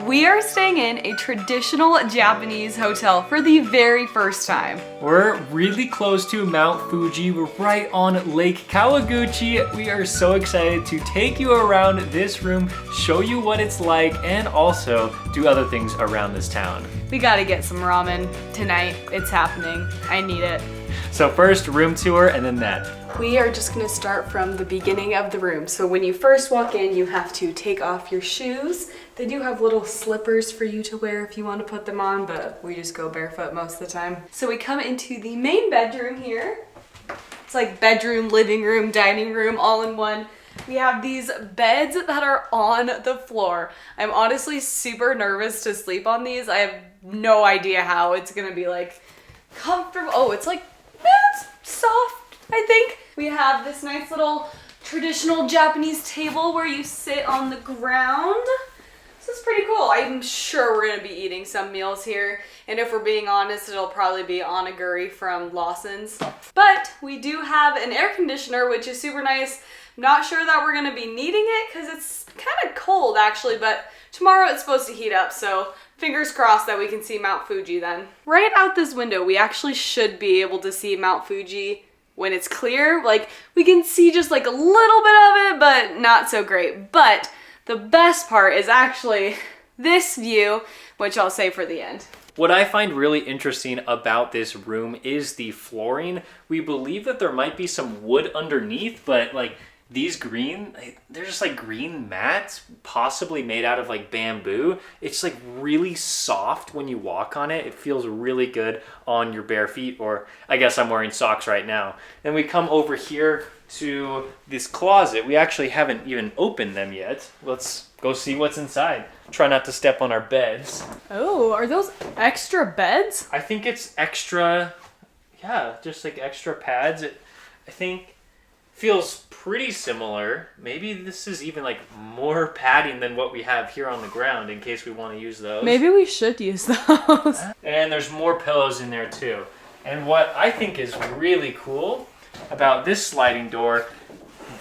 We are staying in a traditional Japanese hotel for the very first time. We're really close to Mount Fuji. We're right on Lake Kawaguchi. We are so excited to take you around this room, show you what it's like, and also do other things around this town. We gotta get some ramen tonight. It's happening. I need it. So first, room tour, and then that. We are just gonna start from the beginning of the room. So when you first walk in, you have to take off your shoes. They do have little slippers for you to wear if you want to put them on, but we just go barefoot most of the time. So we come into the main bedroom here. It's like bedroom, living room, dining room, all in one. We have these beds that are on the floor. I'm honestly super nervous to sleep on these. I have no idea how it's gonna be like comfortable. Oh, it's like, it's soft, I think. We have this nice little traditional Japanese table where you sit on the ground. This is pretty cool. I'm sure we're gonna be eating some meals here. And if we're being honest, it'll probably be onigiri from Lawson's. But we do have an air conditioner, which is super nice. I'm not sure that we're gonna be needing it because it's kind of cold actually, but tomorrow it's supposed to heat up. So fingers crossed that we can see Mount Fuji then. Right out this window, we actually should be able to see Mount Fuji when it's clear. Like we can see just like a little bit of it, but not so great. But the best part is actually this view, which I'll save for the end. What I find really interesting about this room is the flooring. We believe that there might be some wood underneath, but like these green, they're just like green mats, possibly made out of like bamboo. It's like really soft when you walk on it. It feels really good on your bare feet, or I guess I'm wearing socks right now. And we come over here to this closet. We actually haven't even opened them yet. Let's go see what's inside. Try not to step on our beds. Oh, are those extra beds? I think it's extra, yeah, just like extra pads. I think feels pretty similar. Maybe this is even like more padding than what we have here on the ground in case we want to use those. Maybe we should use those. And there's more pillows in there too. And what I think is really cool about this sliding door,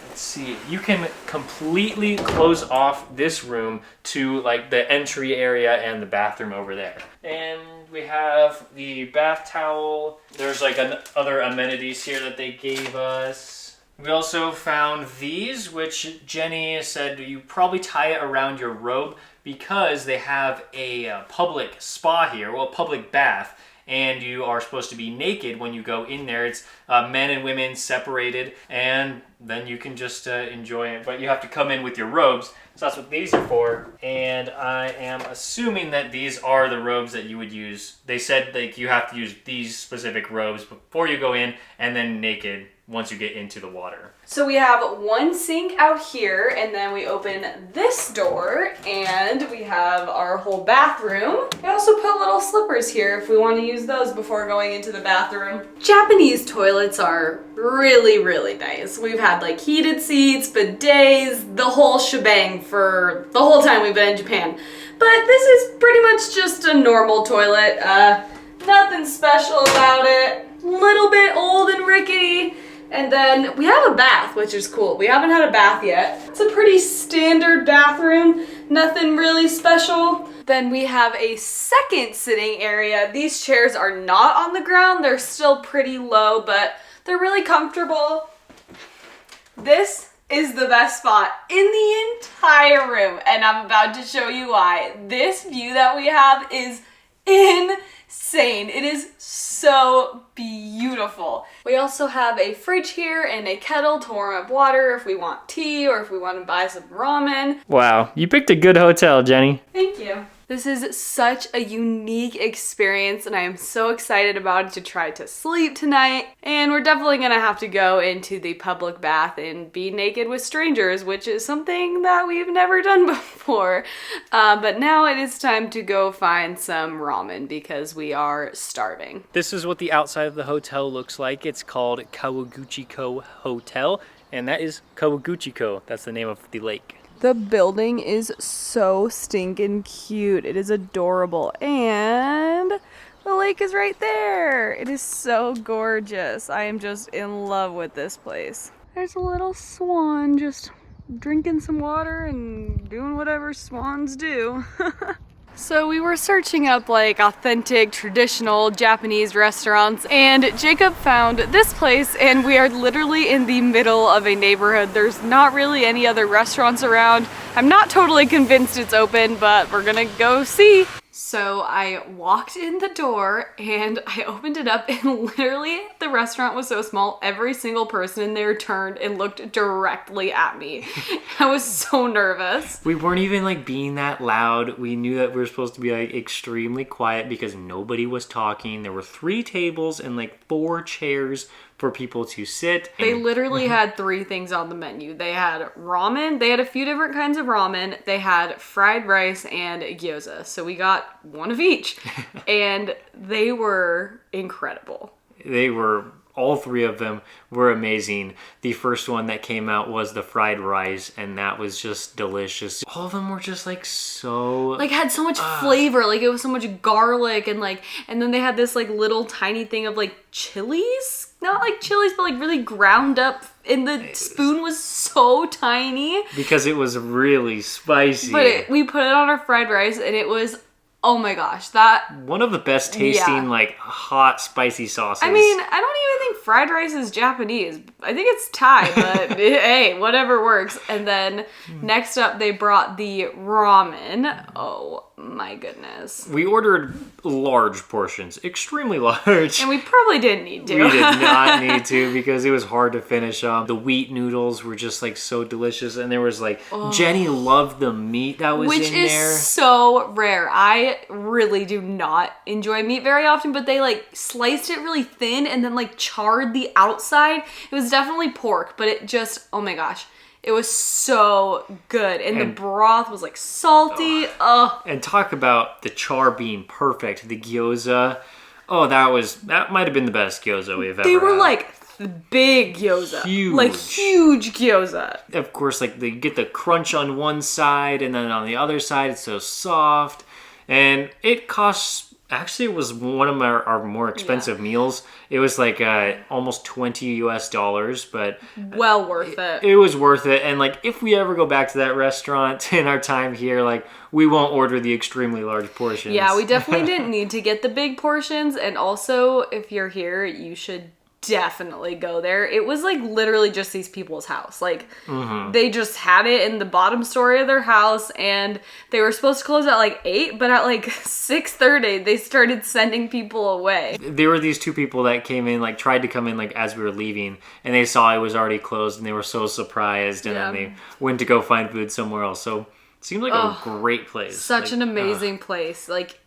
let's see, you can completely close off this room to like the entry area and the bathroom over there. And we have the bath towel. There's like other amenities here that they gave us. We also found these, which Jenny said you probably tie it around your robe because they have a public spa here, well, a public bath, and you are supposed to be naked when you go in there. It's men and women separated, and then you can just enjoy it, but you have to come in with your robes. So that's what these are for, and I am assuming that these are the robes that you would use. They said like you have to use these specific robes before you go in, and then naked once you get into the water. So we have one sink out here, and then we open this door, and we have our whole bathroom. We also put little slippers here if we want to use those before going into the bathroom. Japanese toilets are really, really nice. We've had like heated seats, bidets, the whole shebang for the whole time we've been in Japan. But this is pretty much just a normal toilet. Nothing special about it. Little bit old and rickety. And then we have a bath, which is cool. We haven't had a bath yet. It's a pretty standard bathroom, nothing really special. Then we have a second sitting area. These chairs are not on the ground. They're still pretty low, but they're really comfortable. This is the best spot in the entire room, and I'm about to show you why. This view that we have is insane. It is so beautiful. We also have a fridge here and a kettle to warm up water if we want tea or if we want to buy some ramen. Wow, you picked a good hotel, Jenny. Thank you. This is such a unique experience, and I am so excited about it to try to sleep tonight. And we're definitely gonna have to go into the public bath and be naked with strangers, which is something that we've never done before. But now it is time to go find some ramen because we are starving. This is what the outside of the hotel looks like. It's called Kawaguchiko Hotel, and that is Kawaguchiko. That's the name of the lake. The building is so stinking cute. It is adorable. And the lake is right there. It is so gorgeous. I am just in love with this place. There's a little swan just drinking some water and doing whatever swans do. So we were searching up like authentic, traditional Japanese restaurants, and Jacob found this place, and we are literally in the middle of a neighborhood. There's not really any other restaurants around. I'm not totally convinced it's open, but we're gonna go see. So I walked in the door and I opened it up, and literally the restaurant was so small, every single person in there turned and looked directly at me. I was so nervous. We weren't even like being that loud. We knew that we were supposed to be like extremely quiet because nobody was talking. There were 3 tables and like 4 chairs for people to sit. They literally had 3 things on the menu. They had ramen, they had a few different kinds of ramen, they had fried rice and gyoza. So we got one of each, and they were incredible. They were, all 3 of them were amazing. The first one that came out was the fried rice, and that was just delicious. All of them were just like so... like had so much flavor, like it was so much garlic, and then they had this like little tiny thing of like chilies? Not like chilies, but like really ground up, and the spoon was so tiny. Because it was really spicy. But we put it on our fried rice, and it was, oh my gosh, that... one of the best tasting, like, hot, spicy sauces. I mean, I don't even think fried rice is Japanese. I think it's Thai, but hey, whatever works. And then next up, they brought the ramen. Oh my goodness. We ordered large portions, extremely large. And we probably didn't need to. We did not need to because it was hard to finish up. The wheat noodles were just like so delicious, and there was like, Jenny loved the meat that was in there. Which is so rare. I really do not enjoy meat very often, but they like sliced it really thin and then like charred the outside. It was definitely pork, but it just, oh my gosh. It was so good. And the broth was like salty. And talk about the char being perfect. The gyoza. Oh, that might have been the best gyoza we've ever had. They were like big gyoza. Huge. Like huge gyoza. Of course, like they get the crunch on one side, and then on the other side it's so soft. And it costs, actually it was one of our more expensive meals. It was like almost $20 US, but well worth it. It was worth it. And like if we ever go back to that restaurant in our time here, like we won't order the extremely large portions. Yeah, we definitely didn't need to get the big portions. And also, if you're here, you should definitely go there. It was like literally just these people's house. Like they just had it in the bottom story of their house, and they were supposed to close at like 8, but at like 6:30 they started sending people away. There were these 2 people that came in, like tried to come in like as we were leaving, and they saw it was already closed, and they were so surprised, and then they went to go find food somewhere else. So it seemed like a great place. Such an amazing place. Like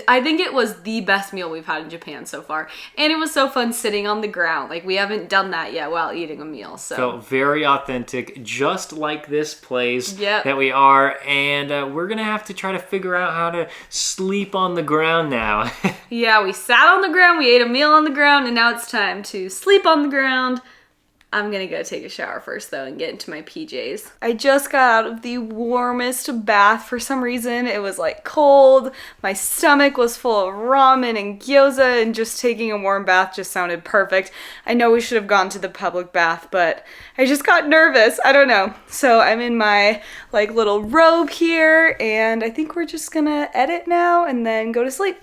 I think it was the best meal we've had in Japan so far. And it was so fun sitting on the ground. Like we haven't done that yet while eating a meal. So felt very authentic, just like this place that we are. And we're going to have to try to figure out how to sleep on the ground now. Yeah, we sat on the ground, we ate a meal on the ground, and now it's time to sleep on the ground. I'm gonna go take a shower first though and get into my PJs. I just got out of the warmest bath. For some reason it was like cold. My stomach was full of ramen and gyoza, and just taking a warm bath just sounded perfect. I know we should have gone to the public bath, but I just got nervous. I don't know. So I'm in my like little robe here, and I think we're just gonna edit now and then go to sleep.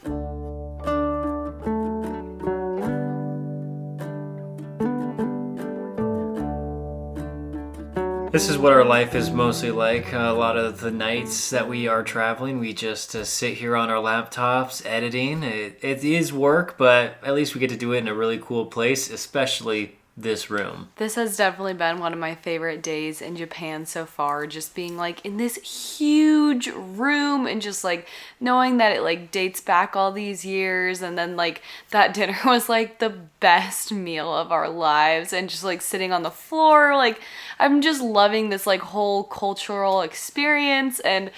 This is what our life is mostly like. A lot of the nights that we are traveling, we just sit here on our laptops editing. It is work, but at least we get to do it in a really cool place, especially this room. This has definitely been one of my favorite days in Japan so far, just being like in this huge room and just like knowing that it like dates back all these years, and then like that dinner was like the best meal of our lives, and just like sitting on the floor, like I'm just loving this like whole cultural experience, and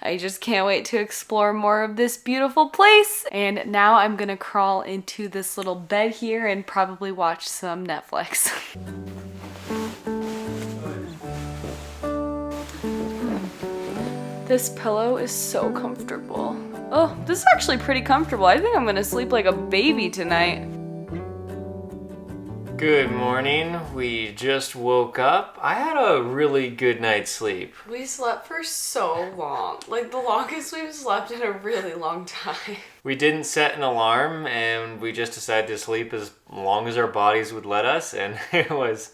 I just can't wait to explore more of this beautiful place. And now I'm gonna crawl into this little bed here and probably watch some Netflix. This pillow is so comfortable. Oh, this is actually pretty comfortable. I think I'm gonna sleep like a baby tonight. Good morning. We just woke up. I had a really good night's sleep. We slept for so long. Like the longest we've slept in a really long time. We didn't set an alarm and we just decided to sleep as long as our bodies would let us, and it was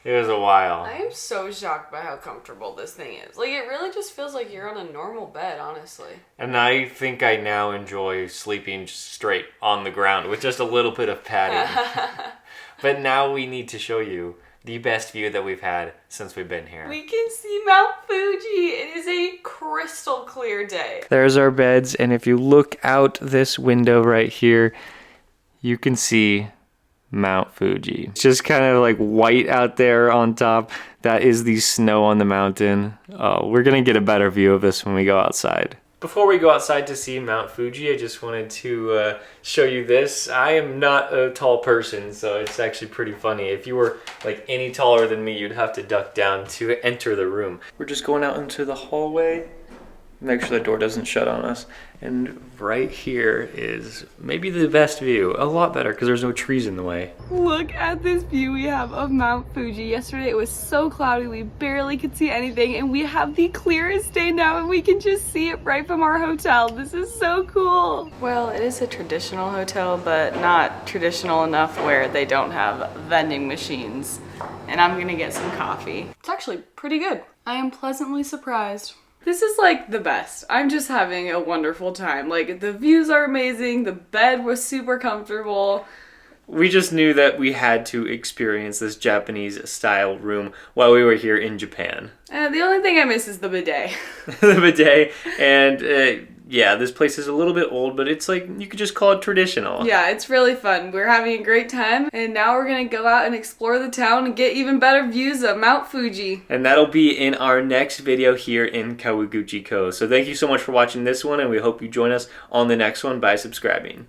a while. I am so shocked by how comfortable this thing is. Like it really just feels like you're on a normal bed, honestly. And I think I now enjoy sleeping straight on the ground with just a little bit of padding. But now we need to show you the best view that we've had since we've been here. We can see Mount Fuji. It is a crystal clear day. There's our beds, and if you look out this window right here, you can see Mount Fuji. It's just kind of like white out there on top. That is the snow on the mountain. We're gonna get a better view of this when we go outside. Before we go outside to see Mount Fuji, I just wanted to show you this. I am not a tall person, so it's actually pretty funny. If you were like any taller than me, you'd have to duck down to enter the room. We're just going out into the hallway. Make sure the door doesn't shut on us. And right here is maybe the best view. A lot better because there's no trees in the way. Look at this view we have of Mount Fuji. Yesterday it was so cloudy we barely could see anything, and we have the clearest day now and we can just see it right from our hotel. This is so cool. Well, it is a traditional hotel, but not traditional enough where they don't have vending machines. And I'm gonna get some coffee. It's actually pretty good. I am pleasantly surprised. This is like the best. I'm just having a wonderful time. Like the views are amazing. The bed was super comfortable. We just knew that we had to experience this Japanese style room while we were here in Japan. The only thing I miss is the bidet. The bidet, and yeah, this place is a little bit old, but it's like, you could just call it traditional. Yeah, it's really fun. We're having a great time, and now we're gonna go out and explore the town and get even better views of Mount Fuji. And that'll be in our next video here in Kawaguchiko. So thank you so much for watching this one, and we hope you join us on the next one by subscribing.